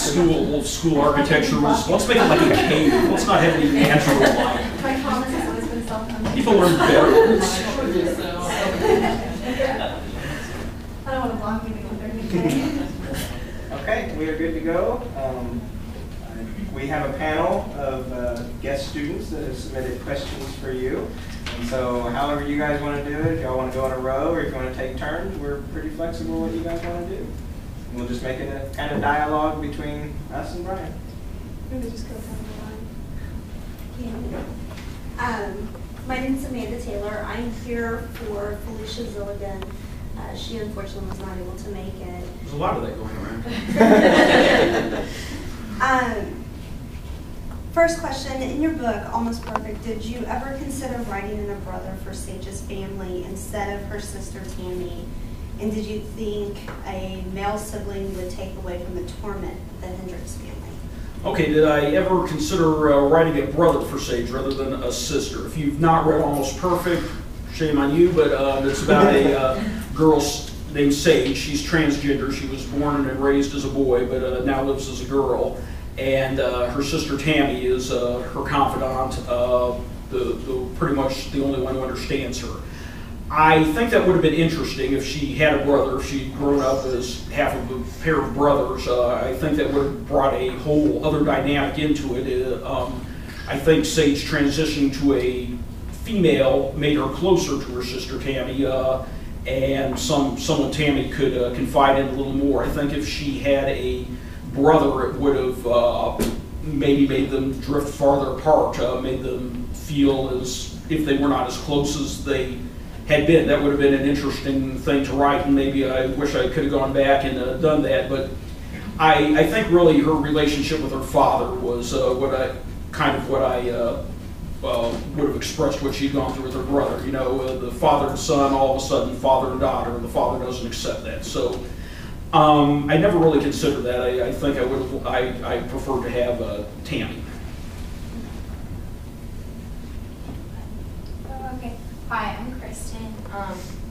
school architecture was, let's make it like a cave. Let's not have any natural light. My promise has always been self-contained. People learn better. I don't want to block anything with anything. Okay, we are good to go. We have a panel of guest students that have submitted questions for you. And so however you guys want to do it, if y'all want to go in a row or if you want to take turns, we're pretty flexible what you guys want to do. And we'll just make it a kind of dialogue between us and Brian. Maybe just go down the line. Yeah. My name is Amanda Taylor. I'm here for Felicia Zilligan. She unfortunately was not able to make it. There's a lot of that going around. First question, in your book, Almost Perfect, did you ever consider writing in a brother for Sage's family instead of her sister Tammy? And did you think a male sibling would take away from the torment of the Hendricks family? Okay, did I ever consider writing a brother for Sage rather than a sister? If you've not read Almost Perfect, shame on you, but it's about a girl named Sage. She's transgender. She was born and raised as a boy, but now lives as a girl. And her sister Tammy is her confidant, pretty much the only one who understands her. I think that would have been interesting if she had a brother, if she'd grown up as half of a pair of brothers. I think that would have brought a whole other dynamic into it. I think Sage transitioning to a female made her closer to her sister Tammy, and someone Tammy could confide in a little more. I think if she had a brother, it would have maybe made them drift farther apart, made them feel as if they were not as close as they had been. That would have been an interesting thing to write, and maybe I wish I could have gone back and done that. But I think really her relationship with her father was what I would have expressed what she'd gone through with her brother. You know, the father and son, all of a sudden father and daughter, and the father doesn't accept that. So I never really considered that. I think I would have. I preferred to have Tammy. Okay. Hi, I'm Kristen.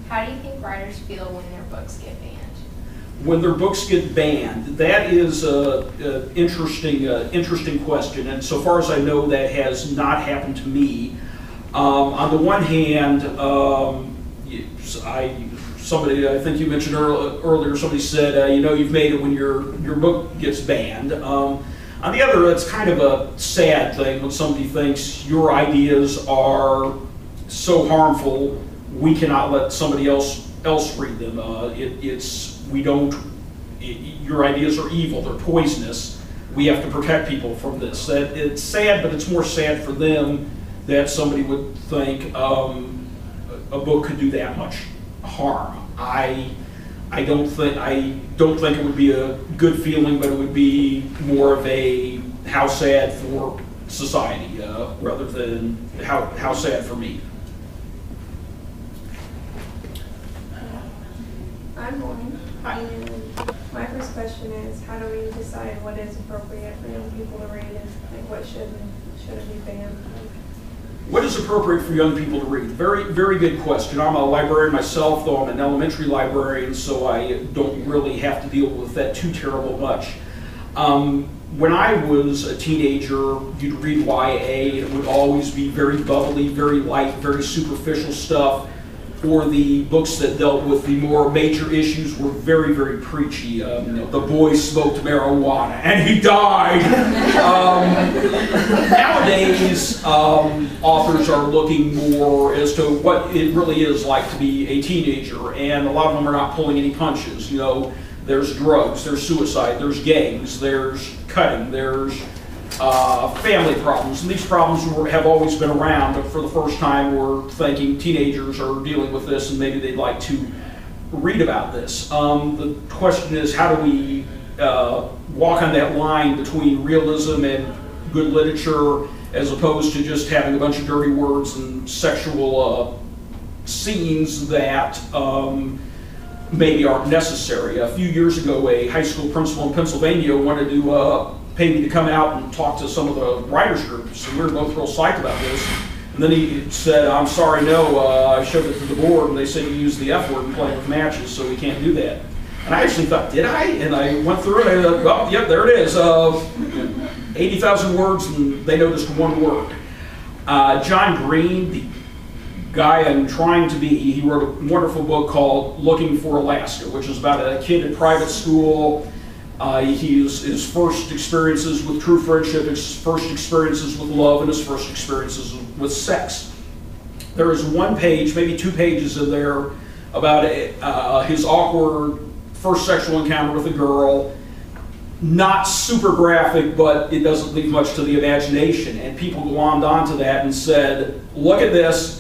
How do you think writers feel when their books get banned? When their books get banned, that is an interesting question. And so far as I know, that has not happened to me. On the one hand, somebody, I think you mentioned earlier, somebody said, you know, you've made it when your book gets banned. On the other, it's kind of a sad thing when somebody thinks your ideas are so harmful, we cannot let somebody else read them. Your ideas are evil, they're poisonous. We have to protect people from this. It's sad, but it's more sad for them that somebody would think a book could do that much harm. I don't think it would be a good feeling, but it would be more of a how sad for society rather than how sad for me. I'm Lauren, and my first question is, how do we decide what is appropriate for young people to read and like what shouldn't be banned? What is appropriate for young people to read? Very, very good question. I'm a librarian myself, though I'm an elementary librarian, so I don't really have to deal with that too terrible much. When I was a teenager, you'd read YA, and it would always be very bubbly, very light, very superficial stuff. Or the books that dealt with the more major issues were very, very preachy. You know, the boy smoked marijuana and he died. Nowadays, authors are looking more as to what it really is like to be a teenager, and a lot of them are not pulling any punches. You know, there's drugs, there's suicide, there's gangs, there's cutting, there's family problems, and these problems have always been around, but for the first time we're thinking teenagers are dealing with this and maybe they'd like to read about this. The question is, how do we walk on that line between realism and good literature as opposed to just having a bunch of dirty words and sexual scenes that maybe aren't necessary. A few years ago, a high school principal in Pennsylvania wanted to pay me to come out and talk to some of the writers groups, and we were both real psyched about this. And then he said, I'm sorry, no, I showed it to the board, and they said you use the F word in playing with matches, so we can't do that. And I actually thought, did I? And I went through it, and I thought, oh, yep, there it is. 80,000 words, and they noticed one word. John Green, the guy I'm trying to be, he wrote a wonderful book called Looking for Alaska, which is about a kid in private school. His first experiences with true friendship, his first experiences with love, and his first experiences with sex. There is one page, maybe 2 pages in there, about his awkward first sexual encounter with a girl. Not super graphic, but it doesn't leave much to the imagination. And people glommed onto that and said, look at this.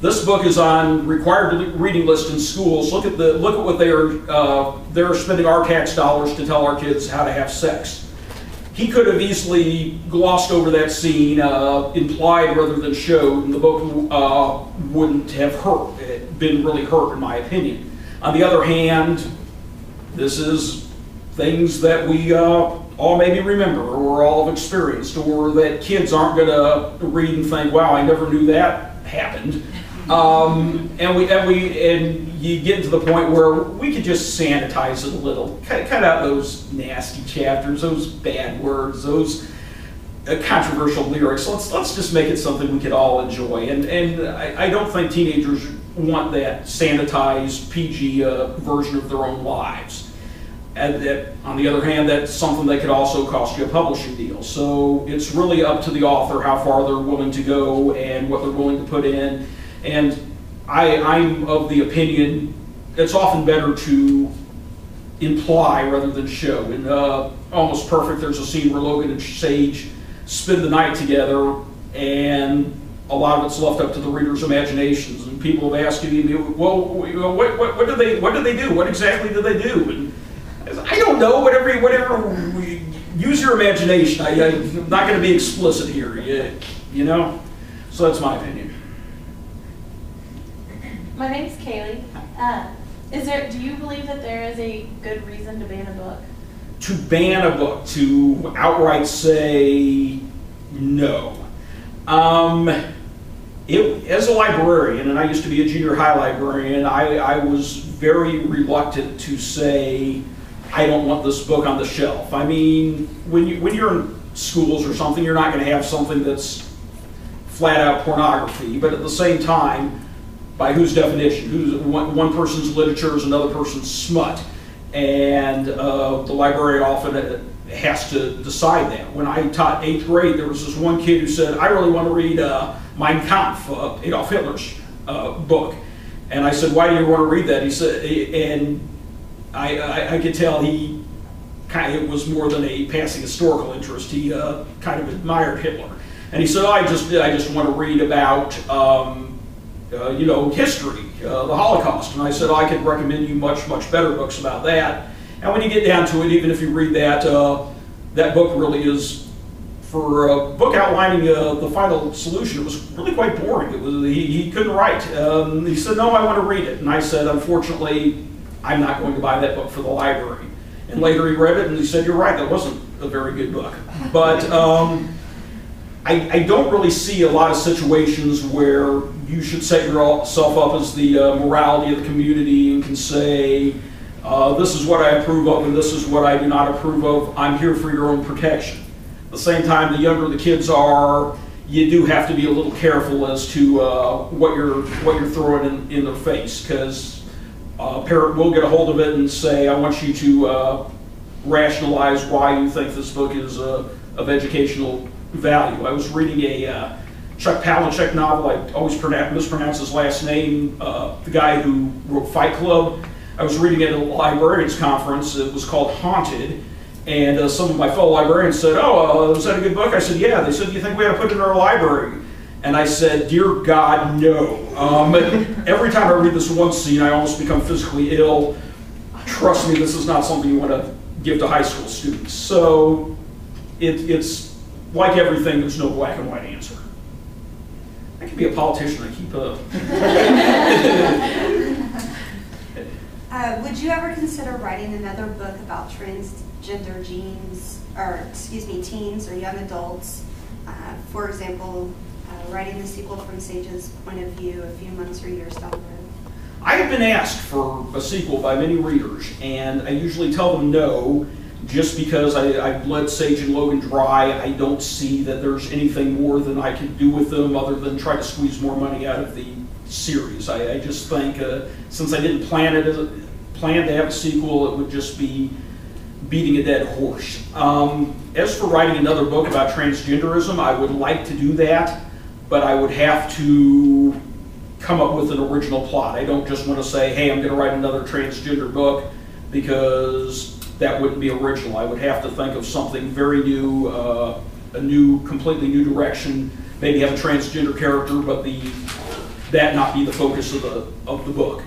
This book is on required reading list in schools. Look at what they're spending our tax dollars to tell our kids how to have sex. He could have easily glossed over that scene, implied rather than showed, and the book wouldn't have been really hurt, in my opinion. On the other hand, this is things that we all maybe remember, or all have experienced, or that kids aren't going to read and think, "Wow, I never knew that happened." And you get to the point where we could just sanitize it a little, cut out those nasty chapters, those bad words, those controversial lyrics. Let's just make it something we could all enjoy. And I don't think teenagers want that sanitized PG version of their own lives. And that, on the other hand, that's something that could also cost you a publishing deal. So it's really up to the author how far they're willing to go and what they're willing to put in. And I'm of the opinion it's often better to imply rather than show. In Almost Perfect, there's a scene where Logan and Sage spend the night together, and a lot of it's left up to the reader's imaginations. And people have asked me, well, what did they do? What exactly did they do? And I don't know. Whatever. Use your imagination. I'm not going to be explicit here. You know. So that's my opinion. My name's Kaylee. Do you believe that there is a good reason to ban a book? To ban a book, to outright say no. As a librarian, and I used to be a junior high librarian, I was very reluctant to say, I don't want this book on the shelf. I mean, when you're in schools or something, you're not going to have something that's flat out pornography, but at the same time, by whose definition? One person's literature is another person's smut, and the librarian often has to decide that. When I taught 8th grade, there was this one kid who said, I really want to read Mein Kampf, Adolf Hitler's book. And I said, why do you want to read that? He said, and I could tell it was more than a passing historical interest. He kind of admired Hitler. And he said, I just want to read about history, the Holocaust. And I said, I could recommend you much better books about that. And when you get down to it, even if you read that, that book really is, for a book outlining the final solution, it was really quite boring. He couldn't write. He said, no, I want to read it. And I said, unfortunately, I'm not going to buy that book for the library. And later he read it and he said, you're right, that wasn't a very good book. But I don't really see a lot of situations where you should set yourself up as the morality of the community and can say, this is what I approve of and this is what I do not approve of. I'm here for your own protection. At the same time, the younger the kids are, you do have to be a little careful as to what you're throwing in their face, because a parent will get a hold of it and say, I want you to rationalize why you think this book is of educational value. I was reading a Chuck Palahniuk novel. I always mispronounce his last name, the guy who wrote Fight Club. I was reading it at a librarians conference. It was called Haunted, and some of my fellow librarians said, oh, was that a good book? I said, yeah. They said, do you think we ought to put it in our library? And I said, dear God, no. Every time I read this one scene, I almost become physically ill. Trust me, this is not something you want to give to high school students. So it's like everything, there's no black and white answer. I could be a politician. I keep would you ever consider writing another book about transgender teens or young adults? For example, writing a sequel from Sage's point of view a few months or years down the road? I have been asked for a sequel by many readers, and I usually tell them no, just because I've let Sage and Logan dry. I don't see that there's anything more than I could do with them other than try to squeeze more money out of the series. I just think, since I didn't plan to have a sequel, it would just be beating a dead horse. As for writing another book about transgenderism, I would like to do that, but I would have to come up with an original plot. I don't just want to say, hey, I'm going to write another transgender book, because that wouldn't be original. I would have to think of something very new, a completely new direction, maybe have a transgender character, but that not be the focus of the book.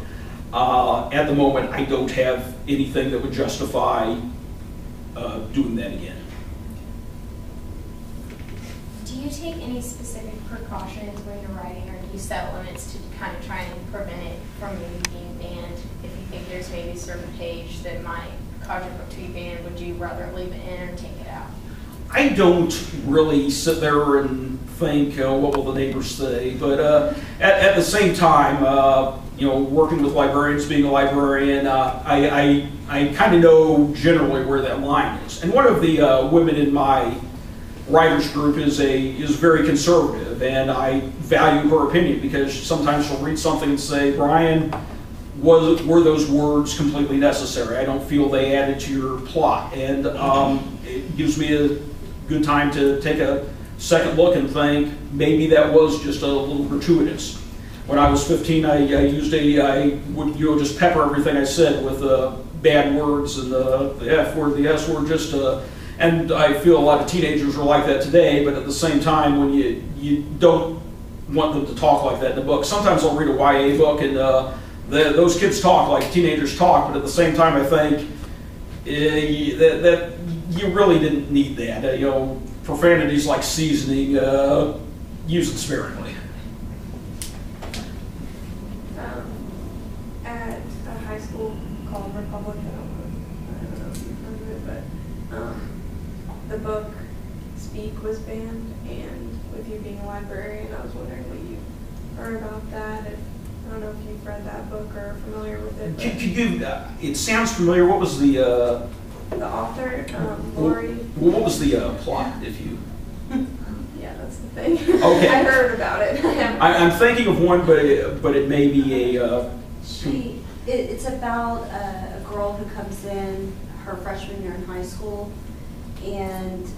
At the moment, I don't have anything that would justify doing that again. Do you take any specific precautions when you're writing, or do you set limits to kind of try and prevent it from maybe being banned? If you think there's maybe a certain page that might cause your book to be banned, would you rather leave it in or take it out? I don't really sit there and think, what will the neighbors say? But at the same time, working with librarians, being a librarian, I kind of know generally where that line is. And one of the women in my writers group is very conservative, and I value her opinion, because sometimes she'll read something and say, Brian, were those words completely necessary? I don't feel they added to your plot. And it gives me a good time to take a second look and think, maybe that was just a little gratuitous. When I was 15, I would just pepper everything I said with bad words and the F word, the S word, just and I feel a lot of teenagers are like that today, but at the same time, when you don't want them to talk like that in the book. Sometimes I'll read a YA book and those kids talk like teenagers talk, but at the same time I think that you really didn't need that. Profanity's like seasoning, use it sparingly. At a high school called Republic, I don't know if you've heard of it, but the book Speak was banned, and with you being a librarian, I was wondering what you heard about that. I don't know if you've read that book or are familiar with it. Could you, it sounds familiar. What was the author, Lori? What was the plot, if you... Yeah, that's the thing. Okay. I heard about it. I'm thinking of one, but it may be a... It's about a girl who comes in her freshman year in high school, and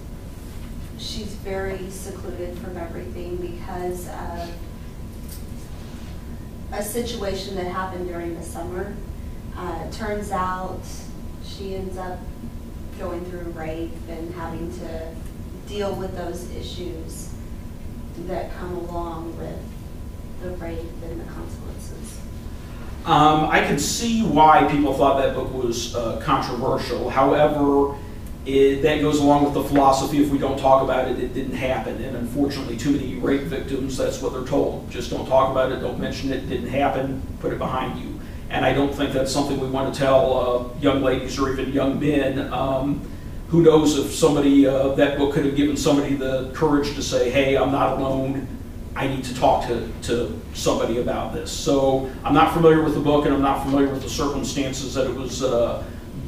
she's very secluded from everything because of a situation that happened during the summer. Turns out she ends up going through rape and having to deal with those issues that come along with the rape and the consequences. I can see why people thought that book was controversial. However, that goes along with the philosophy, if we don't talk about it, it didn't happen. And unfortunately, too many rape victims, that's what they're told. Just don't talk about it, don't mention it, it didn't happen, put it behind you. And I don't think that's something we want to tell young ladies or even young men. Who knows if somebody, that book could have given somebody the courage to say, hey, I'm not alone, I need to talk to somebody about this. So I'm not familiar with the book, and I'm not familiar with the circumstances that it was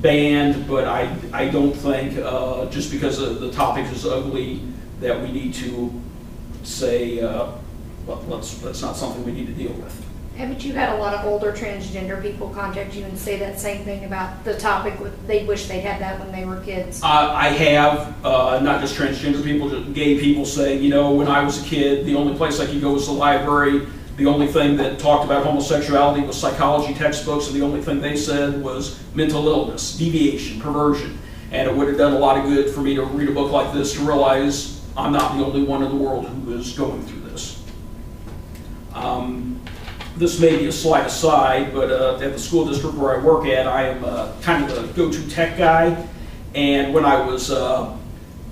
banned, but I don't think just because the topic is ugly that we need to say, well, that's not something we need to deal with. Haven't you had a lot of older transgender people contact you and say that same thing about the topic, they wish they had that when they were kids? I have, not just transgender people, just gay people say, when I was a kid, the only place I could go was the library. The only thing that talked about homosexuality was psychology textbooks, and the only thing they said was mental illness, deviation, perversion. And it would have done a lot of good for me to read a book like this to realize I'm not the only one in the world who is going through this. This may be a slight aside, but at the school district where I work at, I am kind of the go-to tech guy. And when I was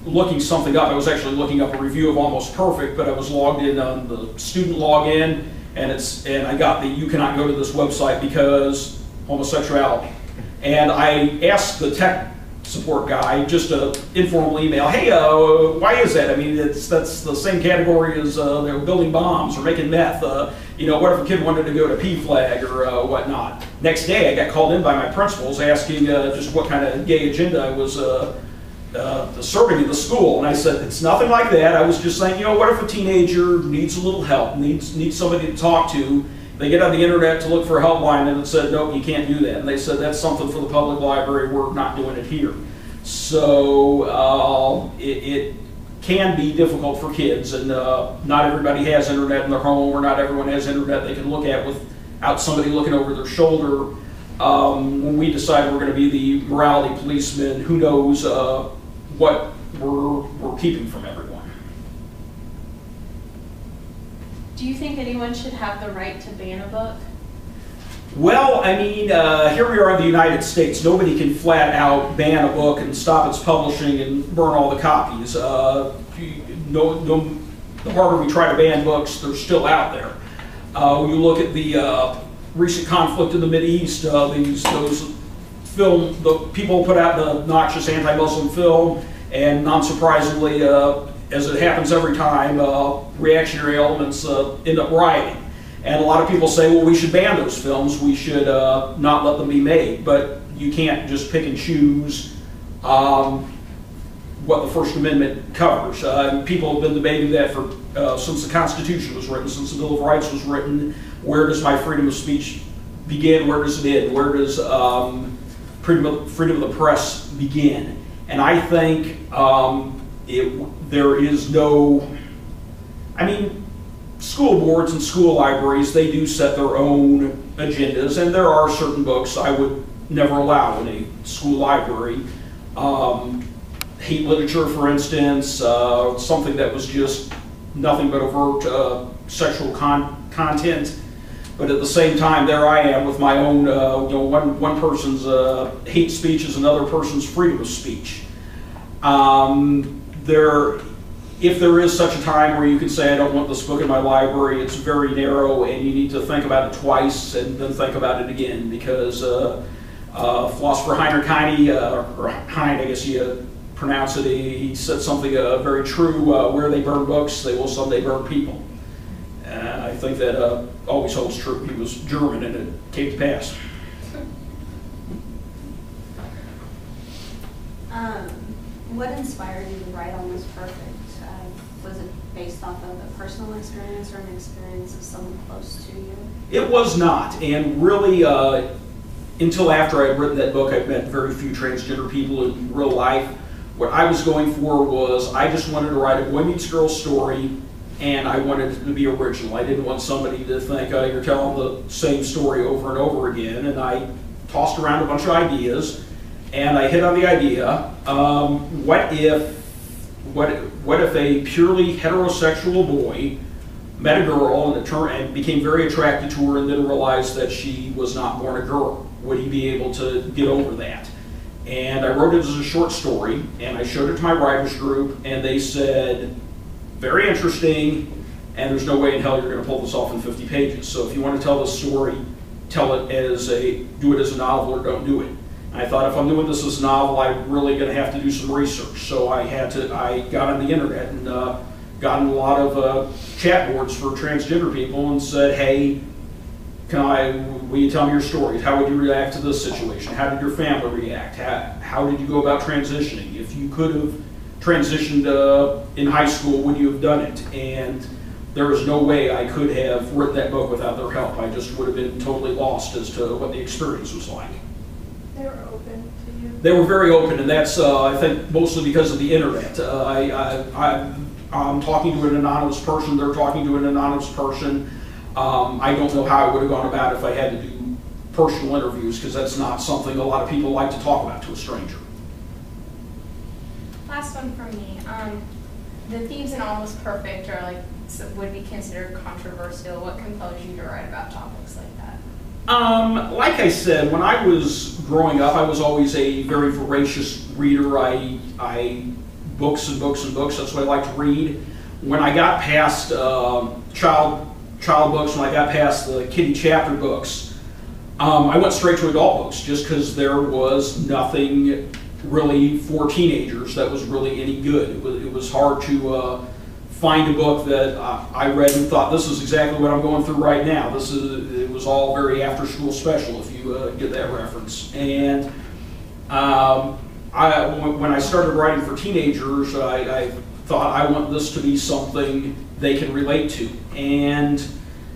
looking something up, I was actually looking up a review of Almost Perfect, but I was logged in on the student login, and I got the you cannot go to this website because homosexuality. And I asked the tech support guy, just an informal email. Hey, why is that? I mean, that's the same category as they're building bombs or making meth. You know, what if a kid wanted to go to PFLAG or whatnot? Next day, I got called in by my principals asking just what kind of gay agenda I was serving in the school, and I said, it's nothing like that. I was just saying, you know, what if a teenager needs a little help, needs somebody to talk to? They get on the internet to look for a helpline, and it said, nope, you can't do that. And they said, that's something for the public library, we're not doing it here. So it can be difficult for kids, and not everybody has internet in their home, or not everyone has internet they can look at without somebody looking over their shoulder. When we decided we're going to be the morality policemen, who knows what we're keeping from everyone. Do you think anyone should have the right to ban a book? Well, I mean, here we are in the United States. Nobody can flat out ban a book and stop its publishing and burn all the copies. The harder we try to ban books, they're still out there. When you look at the recent conflict in the Mideast, the people put out the noxious anti-Muslim film, and non-surprisingly, as it happens every time, reactionary elements end up rioting. And a lot of people say, well, we should ban those films, we should not let them be made, but you can't just pick and choose what the First Amendment covers. People have been debating that for since the Constitution was written, since the Bill of Rights was written. Where does my freedom of speech begin? Where does it end? Where does freedom of the press begin? And I think there is no, I mean, school boards and school libraries, they do set their own agendas, and there are certain books I would never allow in a school library. Hate literature, for instance, something that was just nothing but overt sexual content. But at the same time, there I am with my own, one person's hate speech is another person's freedom of speech. If there is such a time where you can say, I don't want this book in my library, it's very narrow, and you need to think about it twice and then think about it again, because philosopher Heinrich Heine, or Heine, I guess you pronounce it, he said something very true, where they burn books, they will someday burn people. I think that always holds true. He was German, and it came to pass. What inspired you to write Almost Perfect? Was it based off of a personal experience or an experience of someone close to you? It was not, and really, until after I had written that book, I've met very few transgender people in real life. What I was going for was, I just wanted to write a boy meets girl story, and I wanted it to be original. I didn't want somebody to think, you're telling the same story over and over again, and I tossed around a bunch of ideas, and I hit on the idea, what if a purely heterosexual boy met a girl and became very attracted to her, and then realized that she was not born a girl? Would he be able to get over that? And I wrote it as a short story, and I showed it to my writers group, and they said, very interesting, and there's no way in hell you're going to pull this off in 50 pages. So if you want to tell this story, do it as a novel or don't do it. And I thought, if I'm doing this as a novel, I'm really going to have to do some research. So I got on the internet and got in a lot of chat boards for transgender people and said, hey, will you tell me your stories? How would you react to this situation? How did your family react? How did you go about transitioning? If you could have transitioned in high school, would you have done it? And there was no way I could have written that book without their help. I just would have been totally lost as to what the experience was like. They were open to you? They were very open, and that's, I think, mostly because of the internet. I'm talking to an anonymous person, they're talking to an anonymous person. I don't know how I would have gone about it if I had to do personal interviews, because that's not something a lot of people like to talk about to a stranger. Last one from me. The themes in Almost Perfect are would be considered controversial. What compels you to write about topics like that? Like I said, when I was growing up, I was always a very voracious reader. I books and books and books. That's what I like to read. When I got past child books, when I got past the kiddie chapter books, I went straight to adult books, just because there was nothing really for teenagers that was really any good. It was hard to find a book that I read and thought, this is exactly what I'm going through right now. It was all very after-school special, if you get that reference. And when I started writing for teenagers, I thought I want this to be something they can relate to. And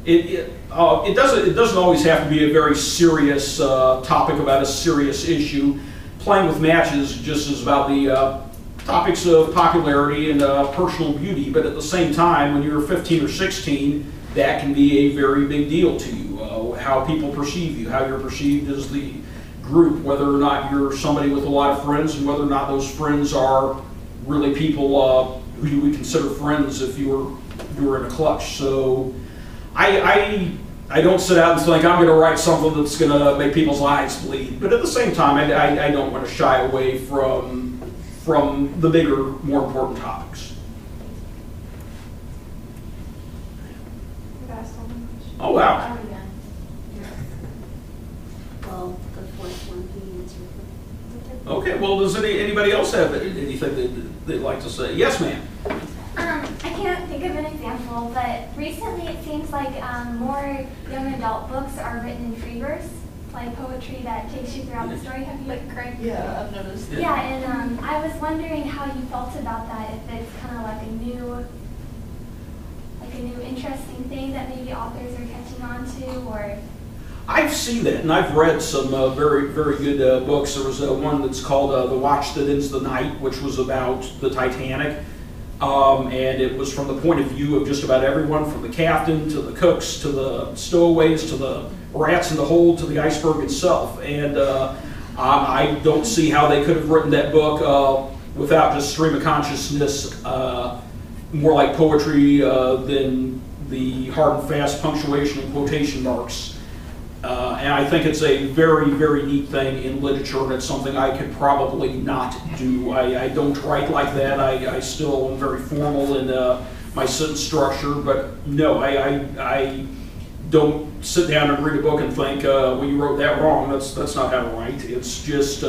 it doesn't always have to be a very serious topic about a serious issue. Playing with Matches just is about the topics of popularity and personal beauty, but at the same time, when you're 15 or 16, that can be a very big deal to you. How people perceive you, how you're perceived as the group, whether or not you're somebody with a lot of friends, and whether or not those friends are really people who you would consider friends if you were in a clutch. So I don't sit out and think I'm going to write something that's going to make people's eyes bleed, but at the same time, I don't want to shy away from the bigger, more important topics. Oh, wow. Well, the fourth one he answered. Okay, well, does anybody else have anything that they'd like to say? Yes, ma'am. I can't think of an example, but recently it seems like more young adult books are written in free verse, like poetry that takes you throughout the story. Have you? Like Craig? Yeah, I've noticed. Yeah, and I was wondering how you felt about that. If it's kind of like a new interesting thing that maybe authors are catching on to, or. I've seen that, and I've read some very, very good books. There was one that's called The Watch That Ends the Night, which was about the Titanic. And it was from the point of view of just about everyone, from the captain to the cooks to the stowaways to the rats in the hold to the iceberg itself. And I don't see how they could have written that book without just stream of consciousness, more like poetry than the hard and fast punctuation and quotation marks. And I think it's a very, very neat thing in literature, and it's something I could probably not do. I don't write like that. I still am very formal in my sentence structure, but no, I don't sit down and read a book and think, well, you wrote that wrong. That's not how to write. It's just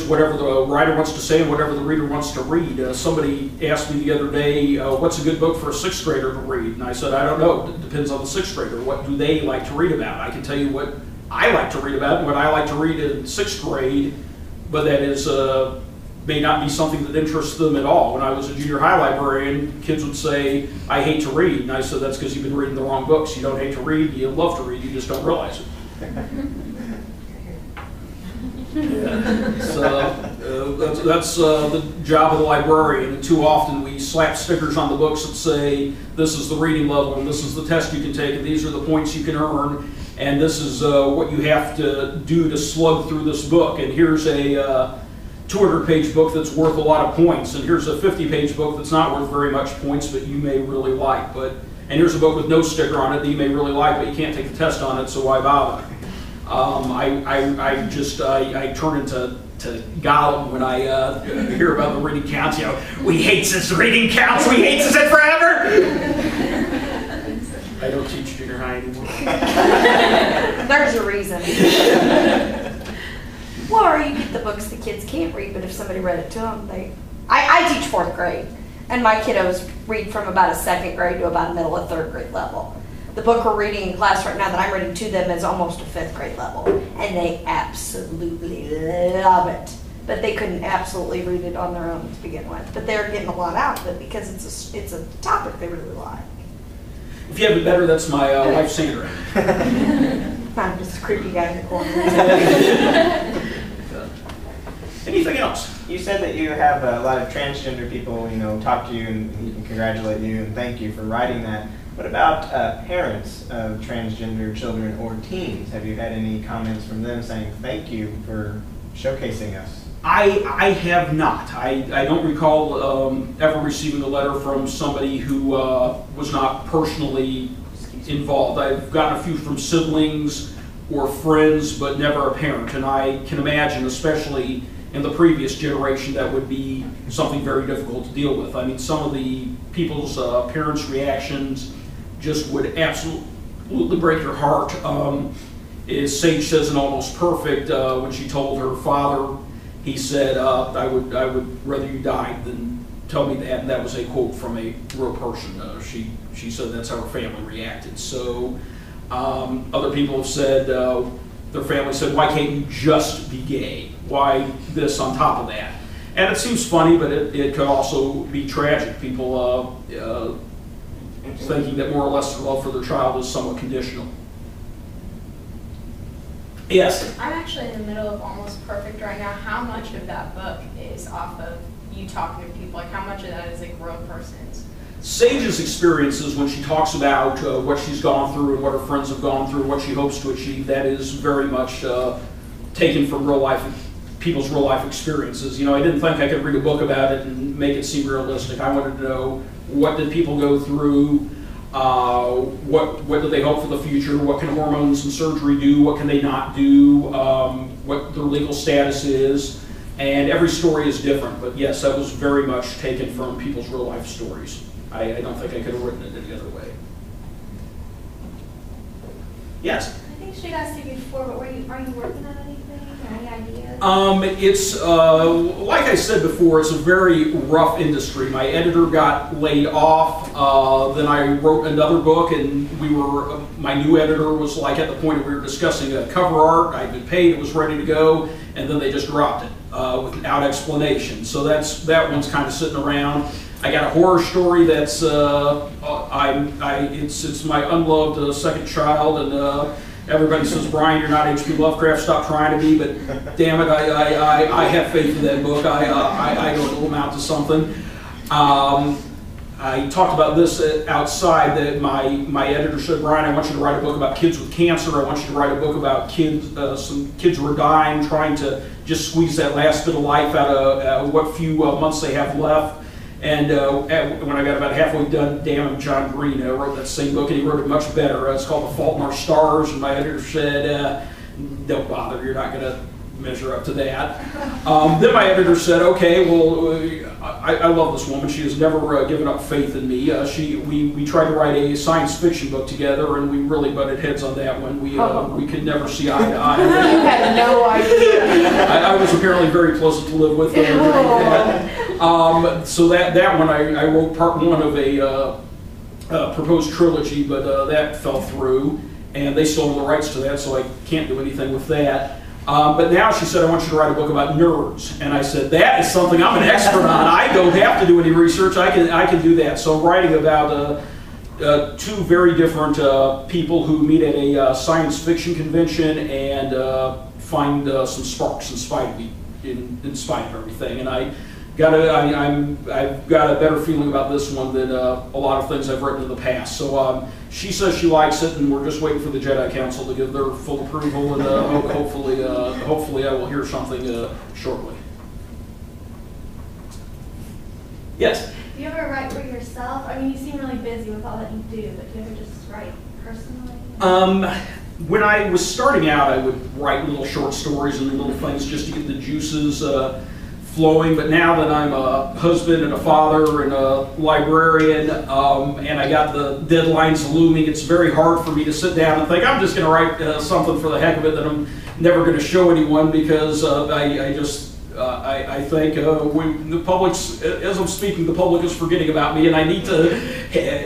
whatever the writer wants to say and whatever the reader wants to read. Somebody asked me the other day, what's a good book for a 6th grader to read? And I said, I don't know. It depends on the 6th grader. What do they like to read about? I can tell you what I like to read about and what I like to read in 6th grade, but that is may not be something that interests them at all. When I was a junior high librarian, kids would say, I hate to read. And I said, that's because you've been reading the wrong books. You don't hate to read, you love to read, you just don't realize it. So that's the job of the librarian, and too often we slap stickers on the books that say this is the reading level and this is the test you can take and these are the points you can earn and this is what you have to do to slug through this book, and here's a 200-page book that's worth a lot of points, and here's a 50-page book that's not worth very much points but you may really like, and here's a book with no sticker on it that you may really like but you can't take the test on it, so why bother? I turn into Gollum when I hear about the reading counts. You know, we hate this reading counts. We hate this forever. I don't teach junior high anymore. There's a reason. Or you get the books the kids can't read, but if somebody read it to them, I teach 4th grade, and my kiddos read from about a 2nd grade to about a middle of 3rd grade level. The book we're reading in class right now that I'm reading to them is almost a 5th grade level, and they absolutely love it. But they couldn't absolutely read it on their own to begin with. But they're getting a lot out of it because it's a topic they really like. If you have it better, that's my wife Sandra. I'm just a creepy guy in the corner. Anything else? You said that you have a lot of transgender people, talk to you and congratulate you and thank you for writing that. What about parents of transgender children or teens? Have you had any comments from them saying thank you for showcasing us? I have not. I don't recall ever receiving a letter from somebody who was not personally involved. I've gotten a few from siblings or friends, but never a parent. And I can imagine, especially in the previous generation, that would be something very difficult to deal with. I mean, some of the people's parents' reactions just would absolutely break your heart. Sage says in Almost Perfect, when she told her father, he said, I would rather you died than tell me that. And that was a quote from a real person. She said that's how her family reacted. So other people have said, their family said, why can't you just be gay? Why this on top of that? And it seems funny, but it could also be tragic. People thinking that more or less their love for their child is somewhat conditional. Yes? I'm actually in the middle of Almost Perfect right now. How much of that book is off of you talking to people? Like, how much of that is a grown person's? Sage's experiences, when she talks about what she's gone through and what her friends have gone through, what she hopes to achieve, that is very much taken from real life, people's real life experiences. You know, I didn't think I could read a book about it and make it seem realistic. I wanted to know, what did people go through? What do they hope for the future? What can hormones and surgery do? What can they not do? What their legal status is? And every story is different. But yes, that was very much taken from people's real life stories. I don't think I could have written it any other way. Yes? I think she asked you before, but are you working on anything or any ideas? It's like I said before, it's a very rough industry. My editor got laid off. Then I wrote another book, and my new editor was like at the point we were discussing cover art. I'd been paid, it was ready to go, and then they just dropped it without explanation. So that one's kind of sitting around. I got a horror story that's it's my unloved second child, and everybody says, Brian, you're not H.P. Lovecraft, stop trying to be, but damn it, I have faith in that book. I know it'll amount to something. I talked about this outside, that my editor said, Brian, I want you to write a book about kids with cancer. I want you to write a book about kids, some kids who are dying, trying to just squeeze that last bit of life out of what few months they have left. And when I got about halfway done, damn, John Green wrote that same book, and he wrote it much better. It's called The Fault in Our Stars, and my editor said, don't bother, you're not going to measure up to that. Then my editor said, okay, well, I love this woman. She has never given up faith in me. We tried to write a science fiction book together, and we really butted heads on that one. We could never see eye to eye. You had no idea. I was apparently very pleasant to live with. So that one, I wrote part one of a proposed trilogy, but that fell through, and they still own the rights to that, so I can't do anything with that. But now she said, I want you to write a book about nerds. And I said, that is something I'm an expert on. I don't have to do any research. I can do that. So I'm writing about two very different people who meet at a science fiction convention and find some sparks in spite of everything. And I've got a better feeling about this one than a lot of things I've written in the past. So she says she likes it, and we're just waiting for the Jedi Council to give their full approval, and hopefully I will hear something shortly. Yes? Do you ever write for yourself? I mean, you seem really busy with all that you do, but do you ever just write personally? When I was starting out, I would write little short stories and little things just to get the juices flowing, but now that I'm a husband and a father and a librarian, and I got the deadlines looming, it's very hard for me to sit down and think, I'm just going to write something for the heck of it that I'm never going to show anyone, because I think when the public's, as I'm speaking, the public is forgetting about me, and I need to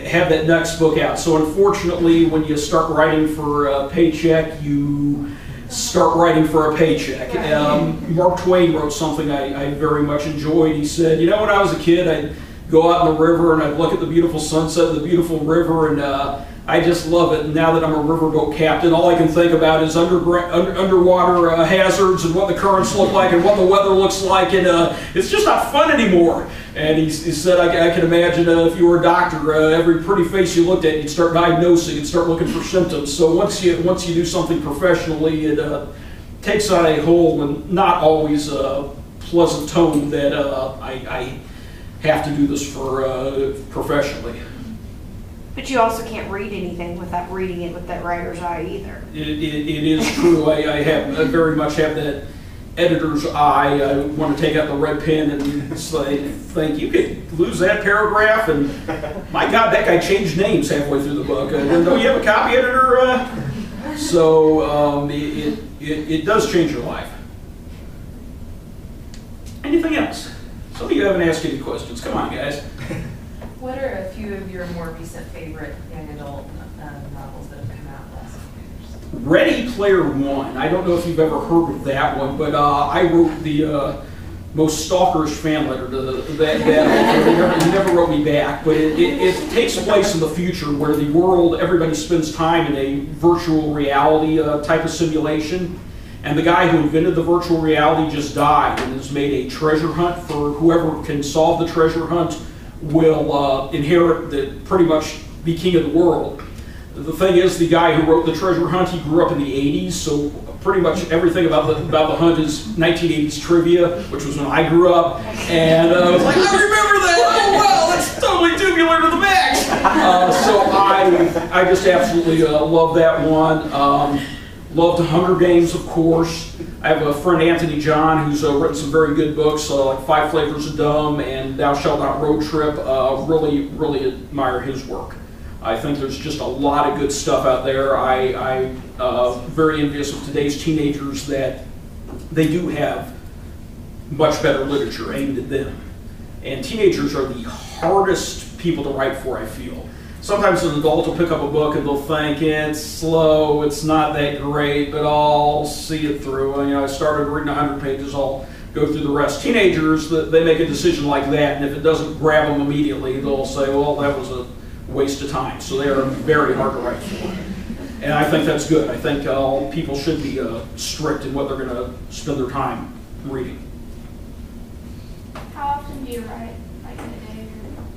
have that next book out. So unfortunately, when you start writing for a paycheck, you start writing for a paycheck. Mark Twain wrote something I very much enjoyed. He said, you know, when I was a kid, I'd go out in the river and I'd look at the beautiful sunset and the beautiful river, and I just love it. And now that I'm a riverboat captain, all I can think about is underwater hazards and what the currents look like and what the weather looks like, and it's just not fun anymore. And he said, I can imagine if you were a doctor, every pretty face you looked at, you'd start diagnosing and start looking for symptoms. So once you do something professionally, it takes on a whole and not always pleasant tone that I have to do this for professionally. But you also can't read anything without reading it with that writer's eye either. It is true. I very much have that editor's eye. I want to take out the red pen and think you could lose that paragraph, and my God, that guy changed names halfway through the book. Don't you have a copy editor? So it does change your life. Anything else? Some of you haven't asked any questions. Come on, guys. What are a few of your more recent favorite young adult novels that have come out last few years? Ready Player One. I don't know if you've ever heard of that one, but I wrote the most stalkerish fan letter to that author. He never wrote me back, but it takes place in the future where the world, everybody spends time in a virtual reality type of simulation. And the guy who invented the virtual reality just died and has made a treasure hunt for whoever can solve the treasure hunt will inherit pretty much be king of the world. The thing is, the guy who wrote the treasure hunt, he grew up in the 80s, so pretty much everything about the hunt is 1980s trivia, which was when I grew up. And I was like, I remember that! Oh wow, that's totally tubular to the max! So I just absolutely love that one. Loved Hunger Games, of course. I have a friend, Anthony John, who's written some very good books, like 5 Flavors of Dumb and Thou Shalt Not Road Trip. Really, really admire his work. I think there's just a lot of good stuff out there. I'm very envious of today's teenagers that they do have much better literature aimed at them. And teenagers are the hardest people to write for, I feel. Sometimes an adult will pick up a book and they'll think it's slow, it's not that great, but I'll see it through. And, I started reading 100 pages, I'll go through the rest. Teenagers, they make a decision like that, and if it doesn't grab them immediately, they'll say, well, that was a waste of time. So they are very hard to write for. And I think that's good. I think people should be strict in what they're going to spend their time reading. How often do you write? Like in a day?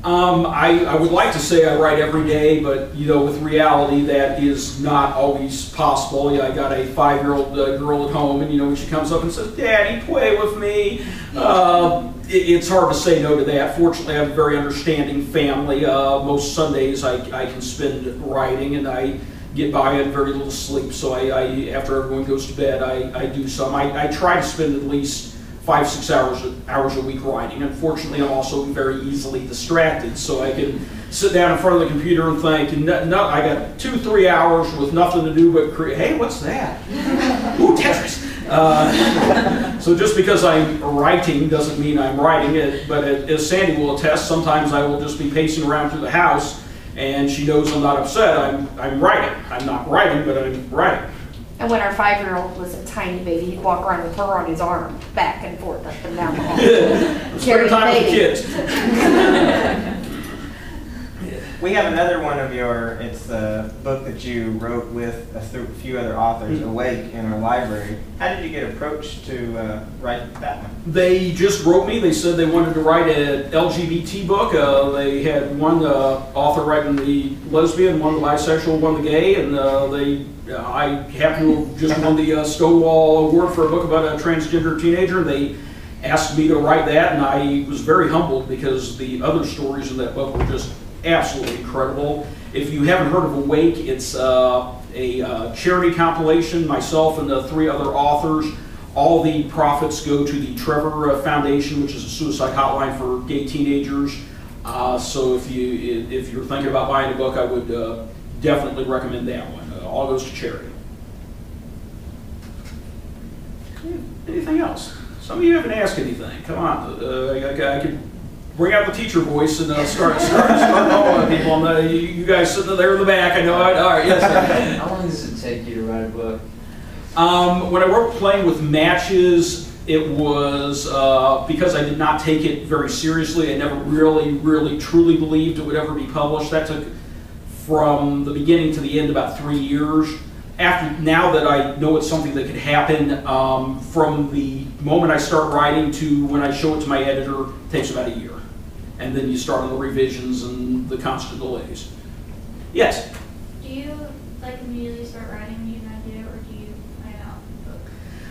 I would like to say I write every day, but with reality that is not always possible. I got a 5-year-old girl at home, and when she comes up and says, "Daddy, play with me," it's hard to say no to that. Fortunately, I have a very understanding family. Most Sundays I can spend writing, and I get by on very little sleep. So I after everyone goes to bed, I do some. I try to spend at least 5-6 hours a week writing. Unfortunately, I'm also very easily distracted, so I can sit down in front of the computer and think, no, I got 2-3 hours with nothing to do but create. Hey, what's that? Ooh, Tetris. So just because I'm writing doesn't mean I'm writing it, but as Sandy will attest, sometimes I will just be pacing around through the house, and she knows I'm not upset. I'm writing. I'm not writing, but I'm writing. And when our 5-year-old was a tiny baby, he'd walk around with her on his arm, back and forth, up and down the hall. Spend time with the kids. We have another one of it's the book that you wrote with a few other authors, Awake, in our library. How did you get approached to write that one? They just wrote me. They said they wanted to write an LGBT book. They had one author writing the lesbian, one the bisexual, one the gay, and I happened to have just won the Stonewall Award for a book about a transgender teenager. They asked me to write that, and I was very humbled because the other stories in that book were just absolutely incredible. If you haven't heard of Awake, it's a charity compilation. Myself and the 3 other authors, all the profits go to the Trevor Foundation, which is a suicide hotline for gay teenagers. So if you're thinking about buying a book, I would definitely recommend that one. All goes to charity. Anything else? Some of you haven't asked anything. Come on, I could bring out the teacher voice and start calling people. You guys sitting there in the back, I know. All right, yes. How long does it take you to write a book? When I wrote Playing with Matches, it was because I did not take it very seriously. I never really, truly believed it would ever be published. That took from the beginning to the end about 3 years. Now that I know it's something that could happen, from the moment I start writing to when I show it to my editor, it takes about a year. And then you start on the revisions and the constant delays. Yes? Do you immediately start writing when you have an idea, or do you plan out the book?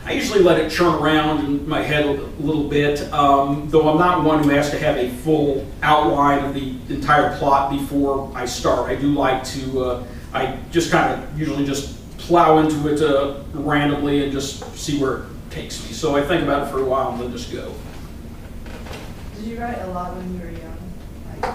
I usually let it churn around in my head a little bit, though I'm not one who has to have a full outline of the entire plot before I start. I do like to, I just kind of usually just plow into it randomly and just see where it takes me. So I think about it for a while and then just go. Did you write a lot when you were young?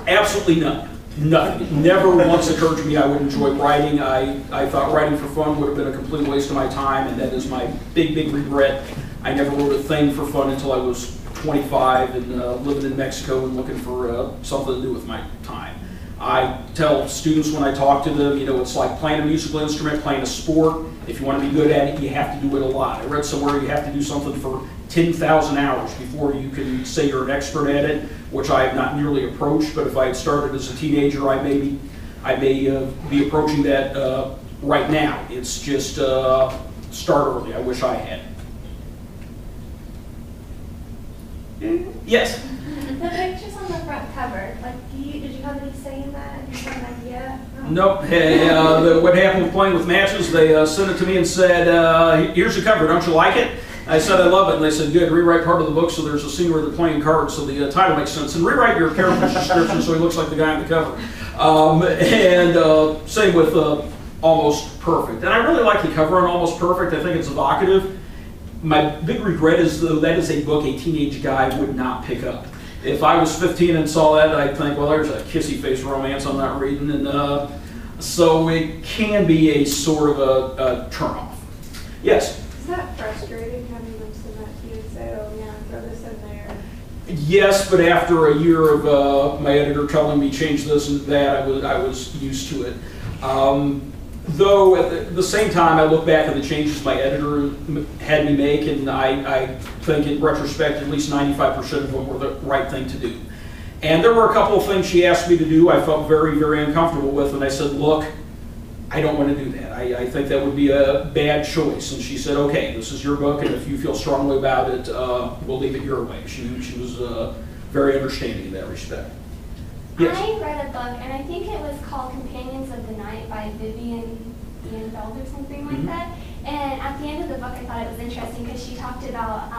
Absolutely none. Nothing. Never once occurred to me I would enjoy writing. I thought writing for fun would have been a complete waste of my time, and that is my big, big regret. I never wrote a thing for fun until I was 25 and living in Mexico and looking for something to do with my time. I tell students when I talk to them, you know, it's like playing a musical instrument, playing a sport. If you want to be good at it, you have to do it a lot. I read somewhere you have to do something for 10,000 hours before you can say you're an expert at it, which I have not nearly approached, but if I had started as a teenager, I may be approaching that right now. It's just start early. I wish I had. Yes? The pictures on the front cover, like, did you have any say in that? Did you have an idea? Nope. Hey, what happened with Playing with Matches, they sent it to me and said, here's the cover, don't you like it? I said, I love it, and they said, good, rewrite part of the book so there's a scene where they're playing cards so the title makes sense, and rewrite your character's description so he looks like the guy on the cover. Same with Almost Perfect. And I really like the cover on Almost Perfect. I think it's evocative. My big regret is, though, that is a book a teenage guy would not pick up. If I was 15 and saw that, I'd think, well, there's a kissy face romance I'm not reading, and so it can be a sort of a turnoff. Yes? Is that frustrating having them send that to you and say, oh yeah, throw this in there? Yes, but after a year of my editor telling me change this and that, I was used to it. Though at the same time, I look back at the changes my editor had me make, and I think in retrospect, at least 95% of them were the right thing to do. And there were a couple of things she asked me to do I felt very, very uncomfortable with, and I said, look, I don't want to do that. I think that would be a bad choice. And she said, okay, this is your book, and if you feel strongly about it, we'll leave it your way. She was very understanding in that respect. Yes. I read a book, and I think it was called Companions of the Night by Vivian Beld or something like that. And at the end of the book, I thought it was interesting because she talked about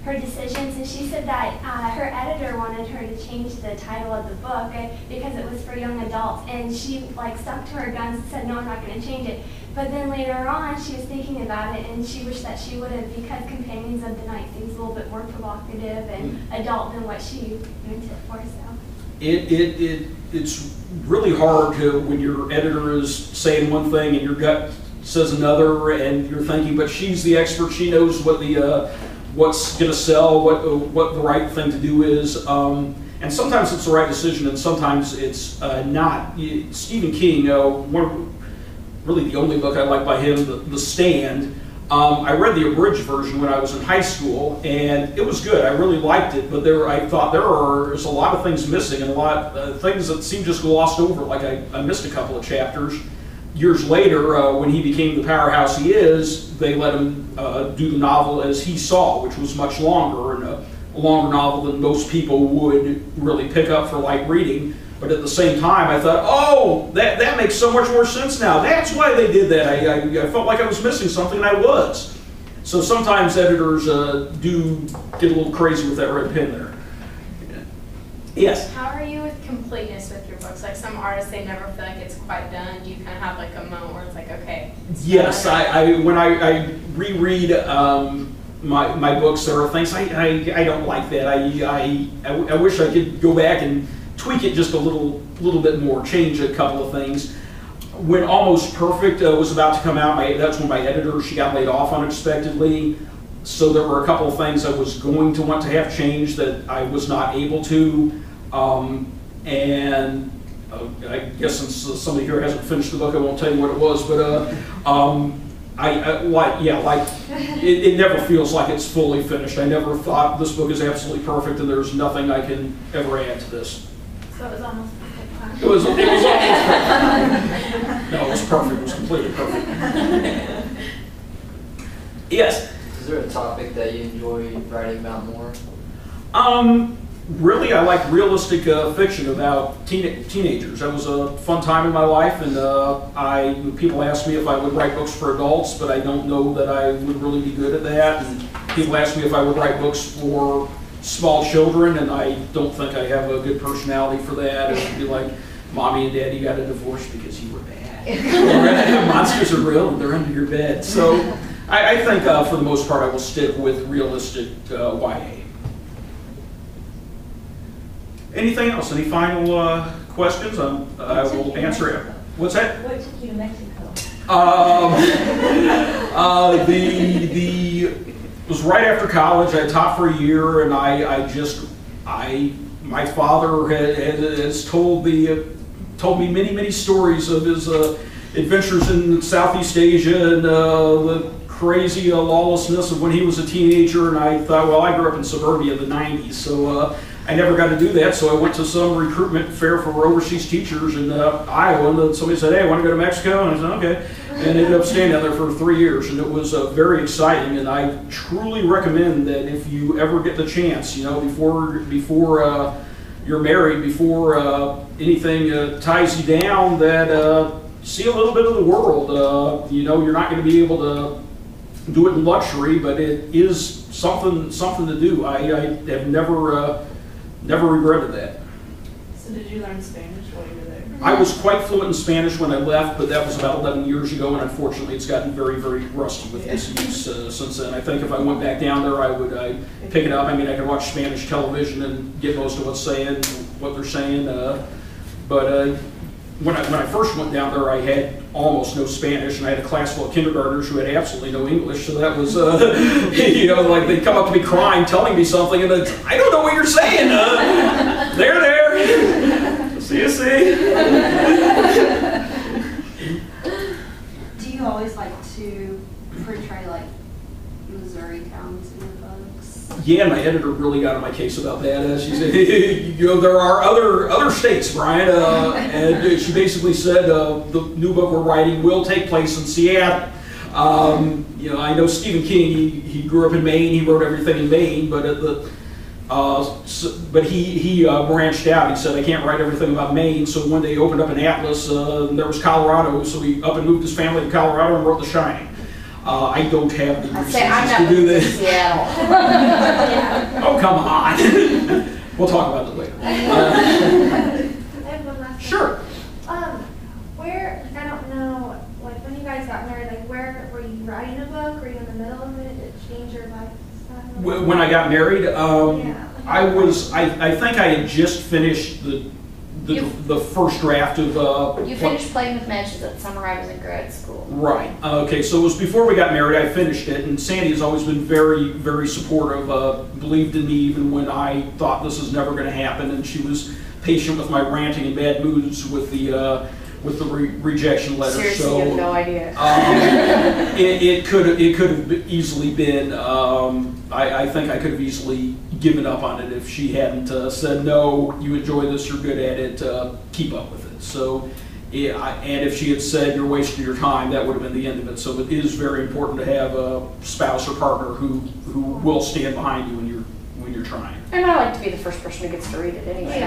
her decisions, and she said that her editor wanted her to change the title of the book because it was for young adults, and she stuck to her guns and said, no, I'm not going to change it. But then later on, she was thinking about it, and she wished that she would have, because Companions of the Night seems a little bit more provocative and adult than what she meant it for. So. It's really hard to, when your editor is saying one thing and your gut says another, and you're thinking, but she's the expert, she knows what what's going to sell, what the right thing to do is, and sometimes it's the right decision, and sometimes it's not. Stephen King, really the only book I like by him, The Stand. I read the abridged version when I was in high school, and it was good. I really liked it, but I thought there's a lot of things missing, and a lot of things that seem just glossed over. Like I missed a couple of chapters. Years later, when he became the powerhouse he is, they let him do the novel as he saw, which was much longer, and a longer novel than most people would really pick up for light reading. But at the same time, I thought, oh, that makes so much more sense now. That's why they did that. I felt like I was missing something, and I was. So sometimes editors do get a little crazy with that red pen there. Yes? How are you with completeness with your books? Like some artists, they never feel like it's quite done. Do you kind of have like a moment where it's like, okay. Yes, when I reread my books, there are things I don't like that. I wish I could go back and tweak it just a little bit more, change a couple of things. When Almost Perfect was about to come out, that's when my editor, she got laid off unexpectedly. So there were a couple of things I was going to want to have changed that I was not able to. I guess since somebody here hasn't finished the book, I won't tell you what it was, but it never feels like it's fully finished. I never thought this book is absolutely perfect and there's nothing I can ever add to this. So it was almost perfect. It was almost perfect. No, it was perfect. It was completely perfect. Yes? Is there a topic that you enjoy writing about more? Really, I like realistic fiction about teenagers. That was a fun time in my life, and people ask me if I would write books for adults, but I don't know that I would really be good at that. And people ask me if I would write books for small children, and I don't think I have a good personality for that. It would be like, Mommy and Daddy got a divorce because you were bad. Monsters are real, and they're under your bed. So I think for the most part I will stick with realistic YA. Anything else? Any final questions, I will answer it. What's that? What took you to Mexico? It was right after college. I taught for a year, and my father has told me many stories of his adventures in Southeast Asia and the crazy lawlessness of when he was a teenager. And I thought, well, I grew up in suburbia in the 90s, so I never got to do that. So I went to some recruitment fair for overseas teachers in Iowa, and somebody said, hey, I want to go to Mexico? And I said, okay. And ended up staying out there for 3 years, and it was very exciting. And I truly recommend that if you ever get the chance, before you're married, before anything ties you down, that see a little bit of the world. You're not going to be able to do it in luxury, but it is something to do. I have never regretted that. So did you learn Spanish while you were there? I was quite fluent in Spanish when I left, but that was about 11 years ago, and unfortunately it's gotten very, very rusty with disuse since then. I think if I went back down there, I'd pick it up. I mean, I could watch Spanish television and get most of what they're saying. But when I first went down there, I had almost no Spanish, and I had a class full of kindergartners who had absolutely no English. So that was, like they'd come up to me crying, telling me something, and I don't know what you're saying. There. See. Do you always like to portray like Missouri towns in your books? Yeah, my editor really got on my case about that. She said, there are other states, Brian, and she basically said the new book we're writing will take place in Seattle. I know Stephen King. He grew up in Maine. He wrote everything in Maine, but he branched out. He said, I can't write everything about Maine. So one day he opened up an atlas. There was Colorado, so he up and moved his family to Colorado and wrote The Shining. I don't have the resources to do this. Seattle. Oh, come on. We'll talk about it later. I have one last Sure. Where, I don't know, like when you guys got married, like where were you writing a book? Were you in the middle of it? Did it change your lifestyle? When I got married, Yeah. I think I had just finished the first draft of. You finished playing with matches that summer I was in grad school. Right. Okay. So it was before we got married. I finished it, and Sandy has always been very, very supportive. Believed in me even when I thought this was never going to happen, and she was patient with my ranting and bad moods with the rejection letter. Seriously, so, you have no idea. It could have easily been. I think I could have easily given up on it if she hadn't said, no, you enjoy this, you're good at it, keep up with it. So, and if she had said, you're wasting your time, that would have been the end of it. So it is very important to have a spouse or partner who will stand behind you when you're trying. And I like to be the first person who gets to read it anyway.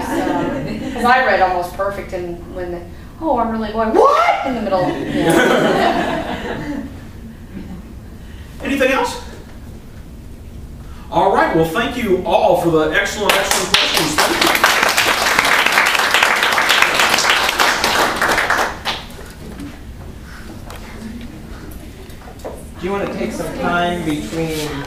Because I read Almost Perfect, and when I'm really going, what? In the middle. Anything else? All right, well, thank you all for the excellent questions. Thank you. Do you want to take some time between